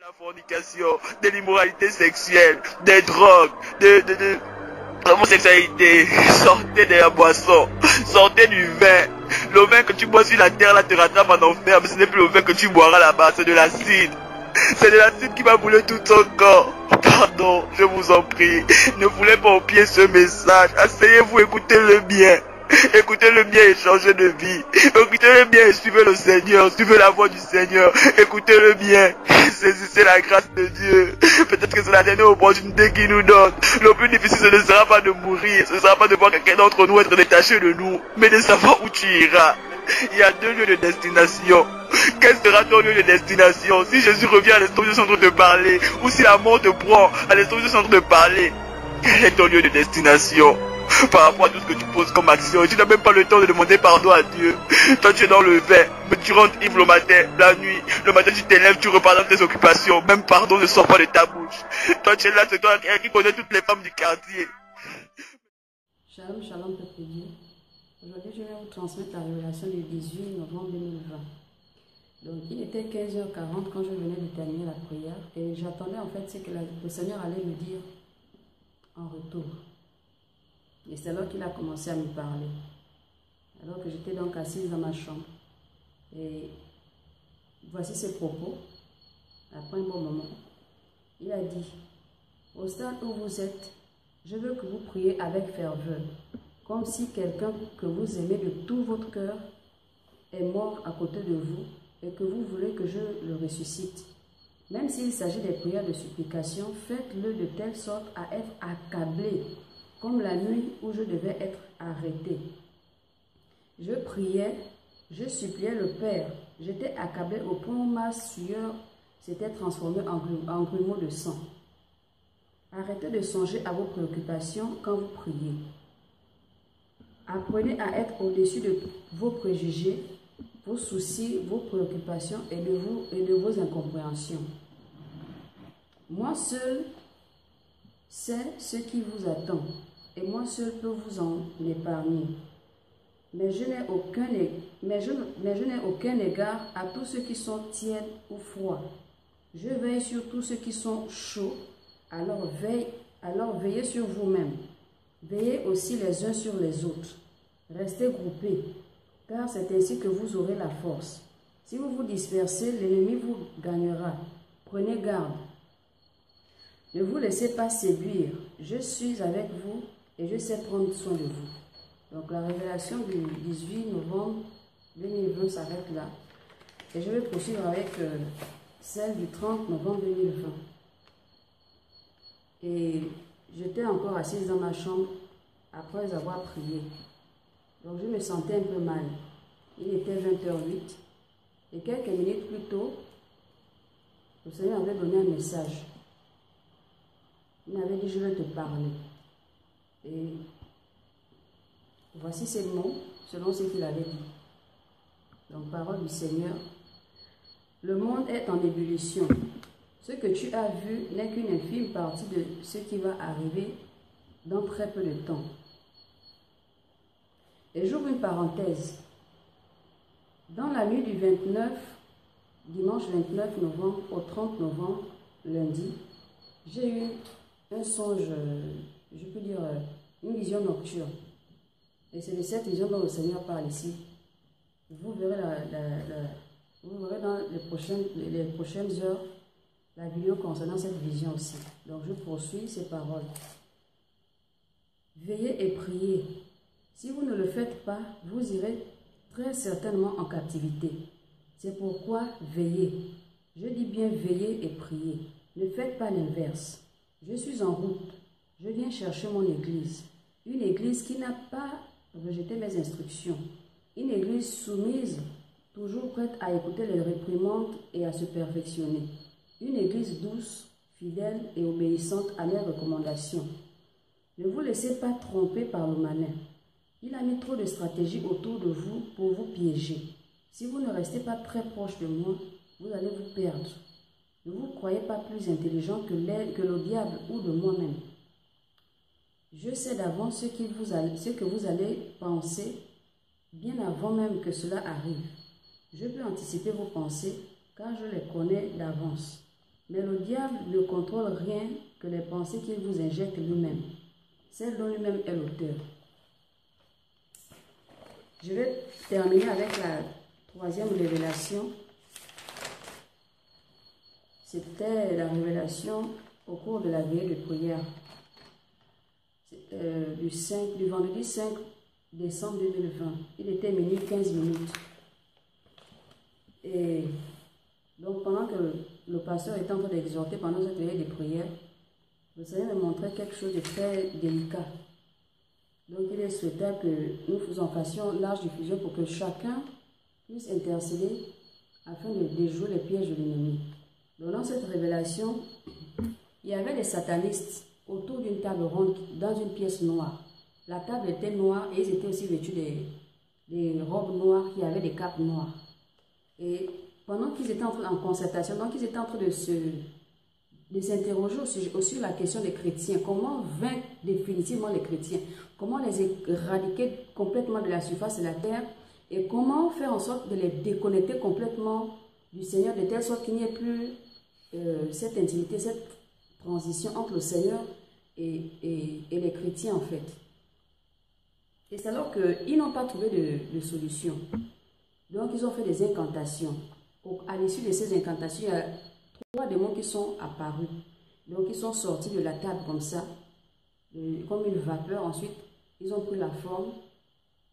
La fornication, de l'immoralité sexuelle, des drogues, de l'homosexualité. Sortez de la boisson, sortez du vin. Le vin que tu bois sur la terre là te rattrape en enfer, mais ce n'est plus le vin que tu boiras là-bas, c'est de l'acide. C'est de l'acide qui va brûler tout ton corps. Pardon, je vous en prie, ne voulez pas oublier ce message. Asseyez-vous, écoutez-le bien. Écoutez-le bien et changez de vie. Écoutez-le bien et suivez le Seigneur. Suivez la voix du Seigneur. Écoutez-le bien. Saisissez la grâce de Dieu. Peut-être que c'est la dernière opportunité qu'il nous donne. Le plus difficile, ce ne sera pas de mourir. Ce ne sera pas de voir quelqu'un d'entre nous être détaché de nous, mais de savoir où tu iras. Il y a deux lieux de destination. Quel sera ton lieu de destination? Si Jésus revient à l'instant où je suis en train de parler, ou si la mort te prend à l'instant où je suis en train de parler, quel est ton lieu de destination? Par rapport à tout ce que tu poses comme action, tu n'as même pas le temps de demander pardon à Dieu. Toi tu es dans le vin, mais tu rentres ivre le matin, la nuit. Le matin tu t'élèves, tu repars dans tes occupations. Même pardon ne sort pas de ta bouche. Toi tu es là, c'est toi qui connais toutes les femmes du quartier. Shalom, shalom, peuple de Dieu. Aujourd'hui je vais vous transmettre la révélation du 18 novembre 2020. Donc il était 15h40 quand je venais de terminer la prière. Et j'attendais en fait ce que le Seigneur allait me dire en retour. Et c'est alors qu'il a commencé à me parler. Alors que j'étais donc assise dans ma chambre. Et voici ses propos. Après un bon moment, il a dit: au stade où vous êtes, je veux que vous priez avec ferveur, comme si quelqu'un que vous aimez de tout votre cœur est mort à côté de vous et que vous voulez que je le ressuscite. Même s'il s'agit des prières de supplication, faites-le de telle sorte à être accablé, comme la nuit où je devais être arrêté. Je priais, je suppliais le Père. J'étais accablé au point où ma sueur s'était transformée en grumeaux de sang. Arrêtez de songer à vos préoccupations quand vous priez. Apprenez à être au-dessus de vos préjugés, vos soucis, vos préoccupations et de vos incompréhensions. Moi seul sais ce qui vous attend. Et moi seul peux vous en épargner. Mais je n'ai aucun égard à tous ceux qui sont tièdes ou froids. Je veille sur tous ceux qui sont chauds, alors veillez sur vous-même. Veillez aussi les uns sur les autres. Restez groupés, car c'est ainsi que vous aurez la force. Si vous vous dispersez, l'ennemi vous gagnera. Prenez garde. Ne vous laissez pas séduire. Je suis avec vous et je sais prendre soin de vous. Donc la révélation du 18 novembre 2020 s'arrête là. Et je vais poursuivre avec celle du 30 novembre 2020. Et j'étais encore assise dans ma chambre après avoir prié. Donc je me sentais un peu mal. Il était 20h08. Et quelques minutes plus tôt, le Seigneur avait donné un message. Il m'avait dit: je vais te parler. Et voici ces mots, selon ce qu'il avait dit. Donc, parole du Seigneur. Le monde est en ébullition. Ce que tu as vu n'est qu'une infime partie de ce qui va arriver dans très peu de temps. Et j'ouvre une parenthèse. Dans la nuit du 29, dimanche 29 novembre au 30 novembre, lundi, j'ai eu un songe, je peux dire une vision nocturne. Et c'est de cette vision dont le Seigneur parle ici. Vous verrez, dans les prochaines heures la vidéo concernant cette vision aussi. Donc je poursuis ces paroles. Veillez et priez. Si vous ne le faites pas, vous irez très certainement en captivité. C'est pourquoi veillez. Je dis bien veillez et priez. Ne faites pas l'inverse. Je suis en route. Je viens chercher mon église. Une église qui n'a pas rejeté mes instructions. Une église soumise, toujours prête à écouter les réprimandes et à se perfectionner. Une église douce, fidèle et obéissante à mes recommandations. Ne vous laissez pas tromper par le malin. Il a mis trop de stratégies autour de vous pour vous piéger. Si vous ne restez pas très proche de moi, vous allez vous perdre. Ne vous croyez pas plus intelligent que le diable ou de moi-même. Je sais d'avance ce que vous allez penser bien avant même que cela arrive. Je peux anticiper vos pensées car je les connais d'avance. Mais le diable ne contrôle rien que les pensées qu'il vous injecte lui-même. Celle dont lui-même est l'auteur. Je vais terminer avec la troisième révélation. C'était la révélation au cours de la veillée de prière du vendredi 5 décembre 2020. Il était minuit 15 minutes. Et donc pendant que le pasteur était en train d'exhorter pendant cette veillée de prière, le Seigneur me montrait quelque chose de très délicat. Donc il est souhaitable que nous fassions large diffusion pour que chacun puisse intercéder afin de déjouer les pièges de l'ennemi. Donc dans cette révélation, il y avait des satanistes autour d'une table ronde dans une pièce noire. La table était noire et ils étaient aussi vêtus des robes noires qui avaient des capes noires. Et pendant qu'ils étaient en concertation, donc ils étaient en train de s'interroger sur la question des chrétiens. Comment vaincre définitivement les chrétiens? Comment les éradiquer complètement de la surface de la terre? Et comment faire en sorte de les déconnecter complètement du Seigneur, de telle sorte qu'il n'y ait plus cette intimité, cette transition entre le Seigneur et les chrétiens en fait. Et c'est alors qu'ils n'ont pas trouvé de solution. Donc ils ont fait des incantations. À l'issue de ces incantations, il y a 3 démons qui sont apparus. Donc ils sont sortis de la table comme ça, comme une vapeur. Ensuite, ils ont pris la forme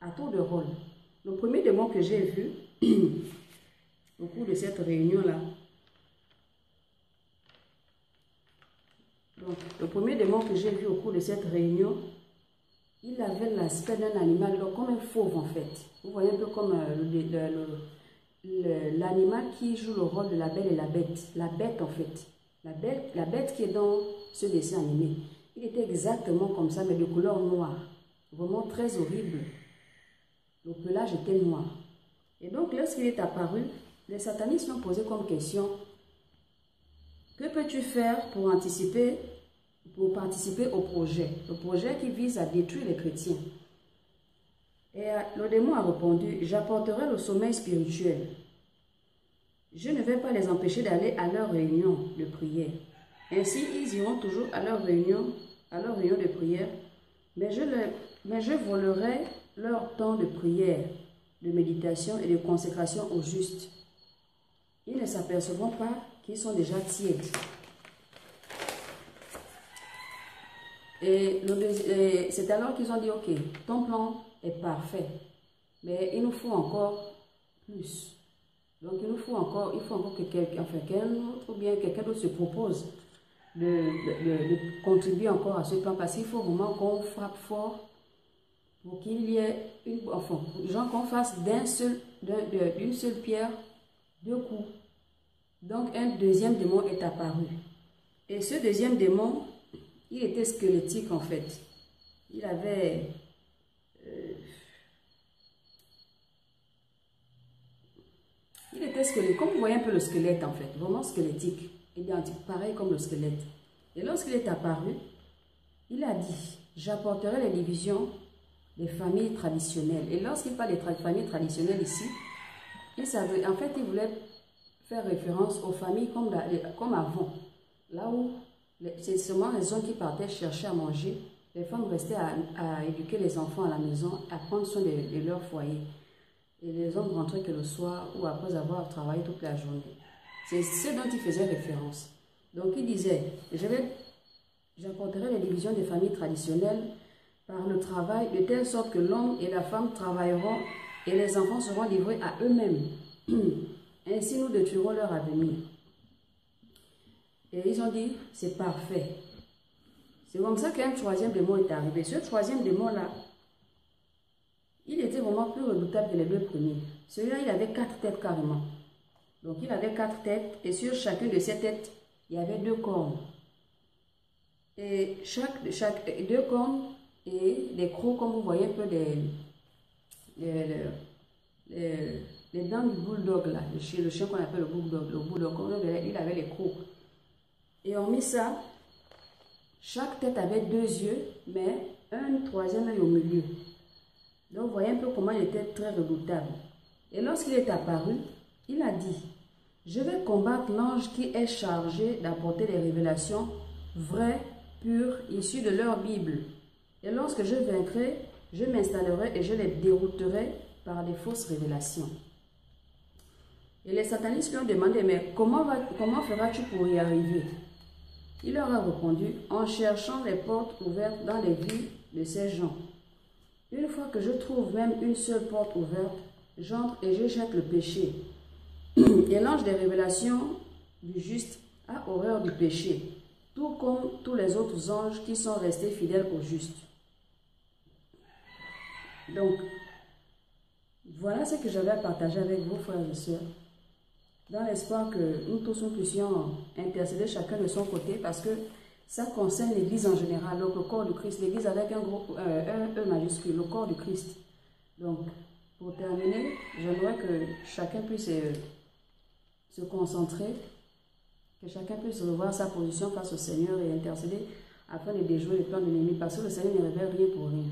à tour de rôle. Le premier démon que j'ai vu au cours de cette réunion-là, donc le premier démon que j'ai vu au cours de cette réunion, il avait l'aspect d'un animal, donc comme un fauve en fait. Vous voyez un peu comme l'animal qui joue le rôle de la belle et la bête. La bête en fait. La bête qui est dans ce dessin animé. Il était exactement comme ça, mais de couleur noire. Vraiment très horrible. Le pelage était noir. Et donc lorsqu'il est apparu, les satanistes lui ont posé comme question: que peux-tu faire pour participer au projet? Le projet qui vise à détruire les chrétiens. Et le démon a répondu: j'apporterai le sommeil spirituel. Je ne vais pas les empêcher d'aller à leur réunion de prière. Ainsi, ils iront toujours à leur réunion de prière, mais je volerai leur temps de prière, de méditation et de consécration au juste. Ils ne s'apercevront pas qu'ils sont déjà tièdes. Et c'est alors qu'ils ont dit: ok, ton plan est parfait, mais il nous faut encore plus. Donc il faut encore que quelqu'un d'autre se propose de contribuer encore à ce plan, parce qu'il faut vraiment qu'on frappe fort pour qu'il y ait qu'on fasse d'une seule pierre 2 coups. Donc un deuxième démon est apparu. Et ce deuxième démon, il était squelettique en fait. Il avait il était squelettique, comme vous voyez un peu le squelette en fait, vraiment squelettique, identique, pareil comme le squelette. Et lorsqu'il est apparu, il a dit: j'apporterai les divisions des familles traditionnelles. Et lorsqu'il parle des familles traditionnelles ici, en fait il voulait faire référence aux familles comme avant, là où c'est seulement les hommes qui partaient chercher à manger, les femmes restaient à éduquer les enfants à la maison, à prendre soin de leur foyer. Et les hommes rentraient que le soir ou après avoir travaillé toute la journée. C'est ce dont il faisait référence. Donc il disait: j'apporterai les divisions des familles traditionnelles par le travail, de telle sorte que l'homme et la femme travailleront et les enfants seront livrés à eux-mêmes. Ainsi nous détruirons leur avenir. Et ils ont dit: c'est parfait. C'est comme ça qu'un troisième démon est arrivé. Ce troisième démon-là, il était vraiment plus redoutable que les 2 premiers. Celui-là, il avait 4 têtes carrément. Donc il avait 4 têtes et sur chacune de ces têtes, il y avait 2 cornes. Et chaque 2 cornes et des crocs, comme vous voyez un peu les dents du bulldog là, le chien qu'on appelle le bulldog, il avait les crocs. Et hormis ça, chaque tête avait 2 yeux, mais un troisième œil au milieu. Donc vous voyez un peu comment il était très redoutable. Et lorsqu'il est apparu, il a dit: Je vais combattre l'ange qui est chargé d'apporter les révélations vraies, pures, issues de leur Bible. Et lorsque je vaincrai, je m'installerai et je les dérouterai par les fausses révélations. Et les satanistes lui ont demandé, mais comment feras-tu pour y arriver? Il leur a répondu, en cherchant les portes ouvertes dans les vies de ces gens. Une fois que je trouve même une seule porte ouverte, j'entre et je jette le péché. Et l'ange des révélations du juste a horreur du péché, tout comme tous les autres anges qui sont restés fidèles au juste. Donc, voilà ce que j'avais à partager avec vous, frères et sœurs, dans l'espoir que nous tous nous puissions intercéder chacun de son côté, parce que ça concerne l'Église en général, donc le corps du Christ, l'Église avec un gros E majuscule, le corps du Christ. Donc, pour terminer, j'aimerais que chacun puisse se concentrer, que chacun puisse revoir sa position face au Seigneur et intercéder afin de déjouer le plan de l'ennemi, parce que le Seigneur ne révèle rien pour rien.